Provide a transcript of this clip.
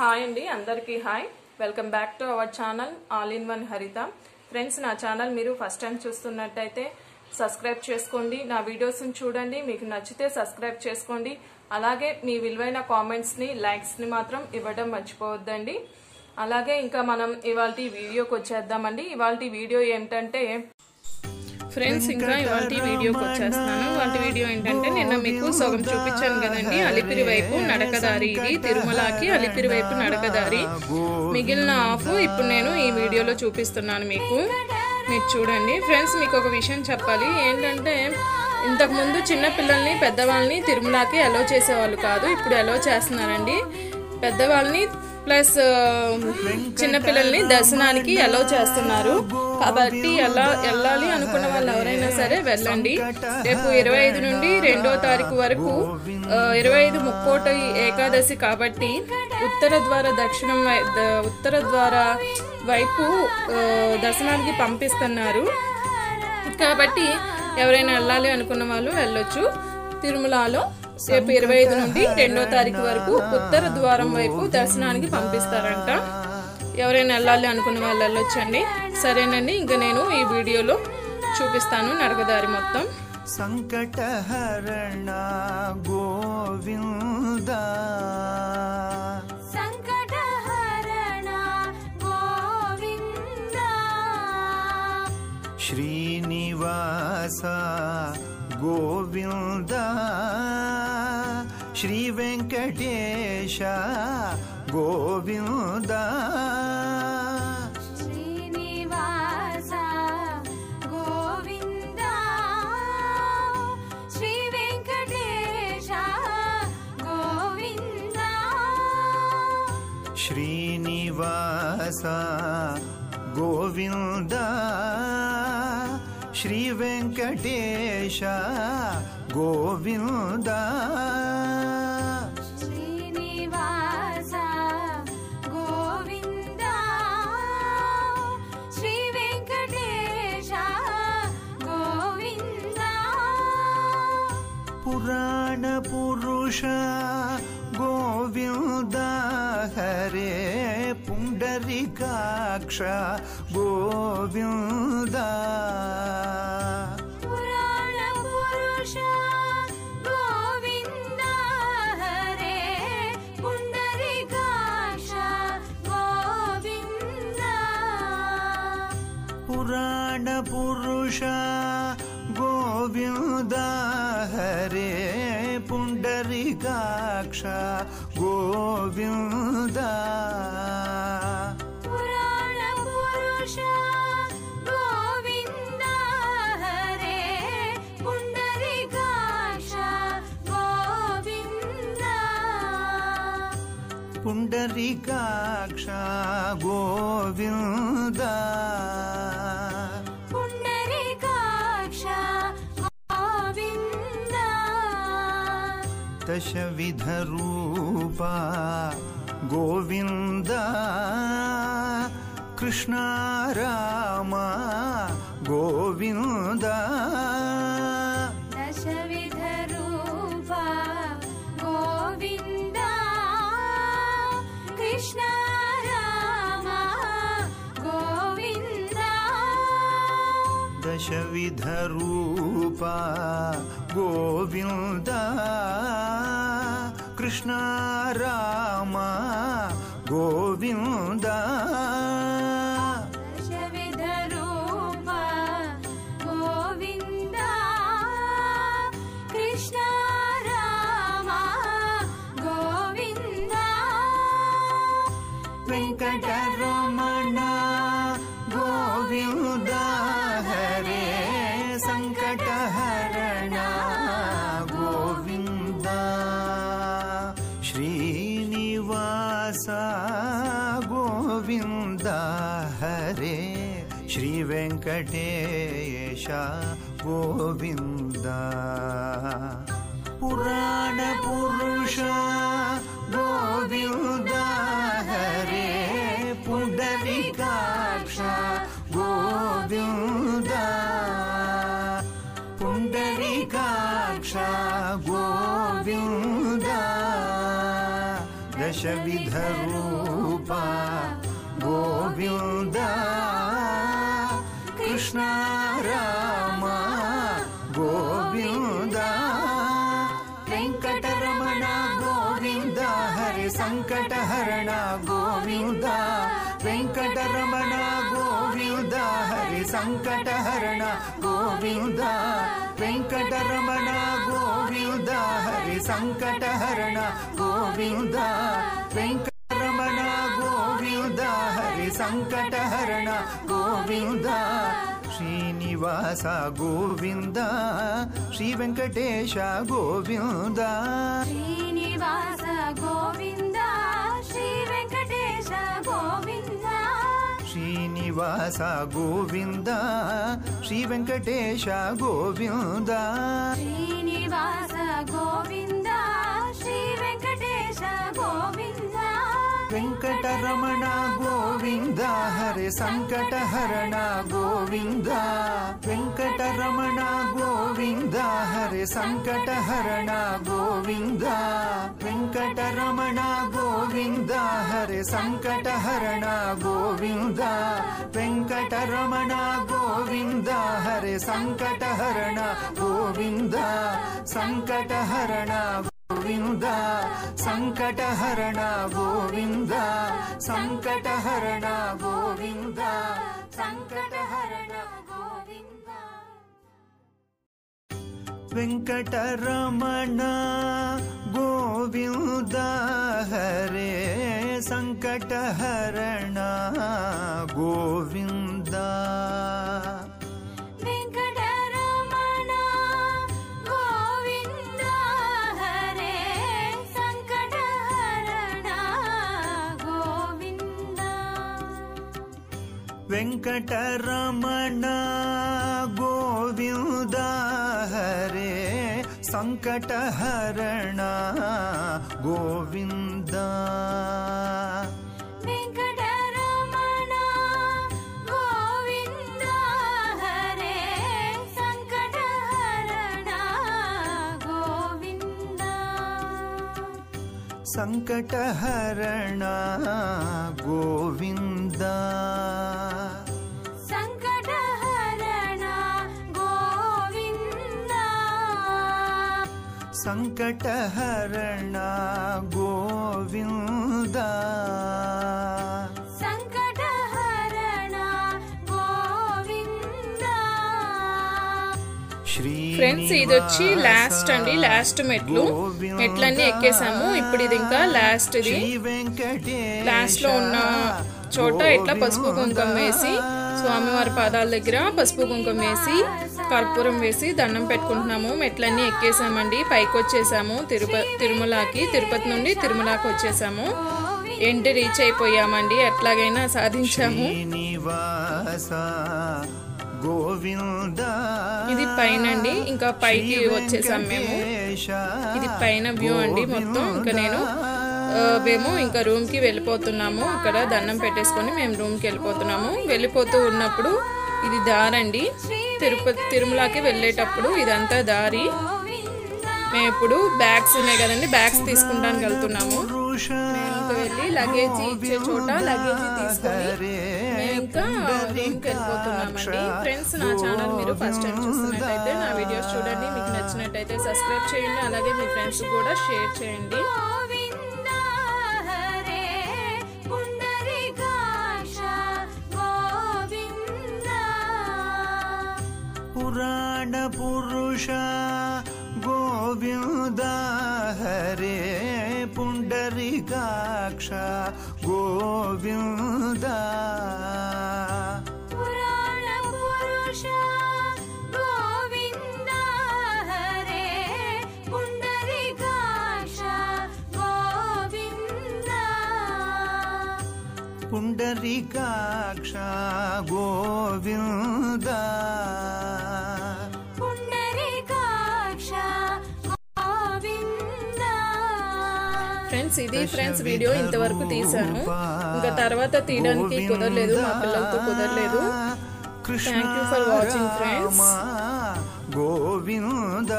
Hi అండి అందరికీ hi welcome back to our channel all in one హరిత friends నా ఛానల్ మీరు ఫస్ట్ టైం చూస్తున్నట్టయితే సబ్స్క్రైబ్ చేసుకోండి నా వీడియోస్ ని చూడండి మీకు నచ్చితే సబ్స్క్రైబ్ చేసుకోండి అలాగే మీ విలువైన కామెంట్స్ ని లైక్స్ ని మాత్రం ఇవ్వడం మర్చిపోవద్దండి అలాగే ఇంకా మనం ఇవాల్టి వీడియోకి వచ్చేద్దామండి ఇవాల్టి వీడియో ఏంటంటే ఫ్రెండ్స్ ఇంకా ఇవాల్టి వీడియోకి వచ్చేస్తాను ఇవాల్టి వీడియో ఏంటంటే నిన్న మీకు సగం చూపించాను కదండి అలిపిరి వైపు నడకదారి ఇది తిరుమలకి అలిపిరి వైపు నడకదారి మిగిలిన హాఫ్ ఇప్పుడు నేను ఈ వీడియోలో చూపిస్తున్నాను మీకు మీరు చూడండి ఫ్రెండ్స్ మీకు ఒక విషయం చెప్పాలి ఏంటంటే ఇంతకుముందు చిన్న పిల్లల్ని పెద్దవాళ్ళని తిరుమలకి అలో చేసేవాళ్ళు కాదు ఇప్పుడు అలో చేస్తున్నారండి పెద్దవాళ్ళని ప్లస్ చిన్న పిల్లల్ని దర్శనానికి అలో చేస్తున్నారు కాబట్టి అలా వెళ్ళాలి అనుకున్న వాళ్ళు ఎవరైనా సరే వెళ్ళండి రేపు 25 నుండి 2వ తారీఖు వరకు 25 ముక్కోటి ఏకాదశి కాబట్టి ఉత్తర ద్వార వైపు దర్శనానికి పంపిస్తున్నారు కాబట్టి ఎవరైనా వెళ్ళాలి అనుకున్న వాళ్ళు వెళ్ళొచ్చు తిరుమలలో రేపు 25 నుండి 2వ తారీఖు వరకు ఉత్తర ద్వారం వైపు దర్శనానికి పంపిస్తారంట ఎవరైనా వెళ్ళాలి అనుకున్న వాళ్ళు వెళ్ళొచ్చండి సరేనండి ఇంకా నేను ఈ వీడియోలో చూపిస్తాను నడకదారి మొత్తం సంకటహరణ గోవింద సంకటహరణ గోవింద శ్రీనివాస గోవింద శ్రీ వెంకటేశ గోవింద శ్రీనివాస గోవింద శ్రీ వెంకటేశ గోవింద శ్రీనివాస గోవింద శ్రీ వెంకటేశ గోవింద శ్రీనివాస గోవింద శ్రీ వెంకటేశ గోవింద పురాణ పురుష గోవింద హరే పుండరీకాక్ష గోవింద పురాణ పురుష గోవింద హరే పుండరీకాక్ష గోవింద పురాణ పురుష గోవింద హరే పుండరీకాక్ష గోవింద పురాణ పురుష గోవింద హరే పుండరీకాక్ష గోవింద పుండరీకాక్ష గోవింద పుండరీకాక్ష గోవింద దశవిధ రూప గోవింద కృష్ణ రామ గోవింద దశవిధ రూప గోవింద కృష్ణ రామ గోవింద దశవిధ రూప గోవింద కృష్ణ రామ గోవింద దశవిధ రూప గోవింద కృష్ణ రామ గోవింద వెంకటరమణ గోవింద హరే సంకటహరణ గోవింద శ్రీనివాస గోవింద హరే శ్రీ వెంకటేశ గోవింద పురాణ పురుష గోవింద హరే పుండరీకాక్ష గోవింద పుండరీకాక్ష గోవింద दशविध रूपा गोविन्द कृष्ण राम गोविन्द वेंकटरमण गोविन्द हरे संकटहरण गोविन्द वेंकटरमण गोविन्द हरे संकटहरण गोविन्द वेंकटरमण गोविन्द हरे संकटहरण गोविन्द वेंकटरमण गोविन्द हरे संकटहरण गोविन्द श्रीनिवास गोविन्द श्री वेंकटेश गोविन्द श्रीनिवास गोविन्द श्री वेंकटेश गोविन्द श्रीनिवास गोविन्द श्री वेंकटेश गोविन्द श्रीनिवास गोविन्द श्री वेंकटेश गोविन्द वेंकटरमण गोविन्द हरे संकटहरण गोविन्द वेंकटरमण गोविन्द हरे संकटहरण गोविन्द वेंकटरमण गोविन्द हरे संकटहरण गोविन्द वेंकटरमण गोविन्द हरे संकटहरण गोविन्द संकटहरण गोविन्द संकटहरण गोविन्द संकटहरण गोविन्द संकटहरण गोविन्द वेंकटरमण गोविन्द हरे संकटहरण गोविन्द वेंकटरमण गोविन्द हरे संकटहरण गोविन्द वेंकटरमण गोविन्द हरे संकटहरण गोविन्द वेंकटरमण गोविन्द हरे संकटहरण गोविन्द संकटहरण गोविन्द संकटहरण गोविन्द संकटहरण गोविन्द संकटहरण गोविन्द ఫ్రెండ్స్ ఇది వచ్చి లాస్ట్ అండి, లాస్ట్ మెట్లన్నీ ఎక్కేసాము. ఇప్పుడు ఇది ఇంకా లాస్ట్, ఇది లాస్ట్ లో ఉన్న చోట ఇట్లా పసుపు కుంకుమ వేసి స్వామివారి పాదాల దగ్గర పసుపు కుంకుమ వేసి కర్పూరం వేసి దండం పెట్టుకుంటున్నాము. మెట్లన్నీ ఎక్కేసామండి, పైకి వచ్చేసాము. తిరుపతి నుండి తిరుమలకి వచ్చేసాము. ఎండి రీచ్ అయిపోయామండి, ఎట్లాగైనా సాధించాము. ఇది పైన అండి, ఇంకా పైకి వచ్చేసాం మేము. ఇది పైన వ్యూ అండి మొత్తం. ఇంకా మేము ఇంకా రూమ్ కి వెళ్ళిపోతున్నాము. అక్కడ దండం పెట్టేసుకొని మేము రూమ్ కి వెళ్ళిపోతున్నాము. వెళ్ళిపోతూ ఉన్నప్పుడు ఇది దారండి, తిరుమలకి వెళ్ళేటప్పుడు ఇదంతా దారి. మేము ఇప్పుడు బ్యాగ్స్ ఉన్నాయి కదండి, బ్యాగ్స్ తీసుకుంటానికి వెళ్తున్నాము. మేము ఇంకా వెళ్ళి లగేజీ ఇచ్చే చోట లగేజీ తీసుకొని మేము ఇంకా రూమ్కి వెళ్ళిపోతున్నామండి. ఫ్రెండ్స్, నా ఛానల్ మీరు ఫస్ట్ టైం చూస్తున్నట్టయితే నా వీడియోస్ చూడండి. మీకు నచ్చినట్టయితే సబ్స్క్రైబ్ చేయండి, అలాగే మీ ఫ్రెండ్స్ కూడా షేర్ చేయండి. पुराण पुरुष गोविन्द हरे पुंडरीकाक्ष गोविन्द पुराण पुरुष गोविन्द हरे पुंडरीकाक्ष गोविन्द पुंडरीकाक्ष गोविन्द ఫ్రెండ్స్, ఇది ఫ్రెండ్స్ వీడియో ఇంతవరకు తీసాను. ఇంకా తర్వాత తీయడానికి కుదరలేదు, మా పిల్లలతో కుదరలేదు. Thank you for watching friends. Govinda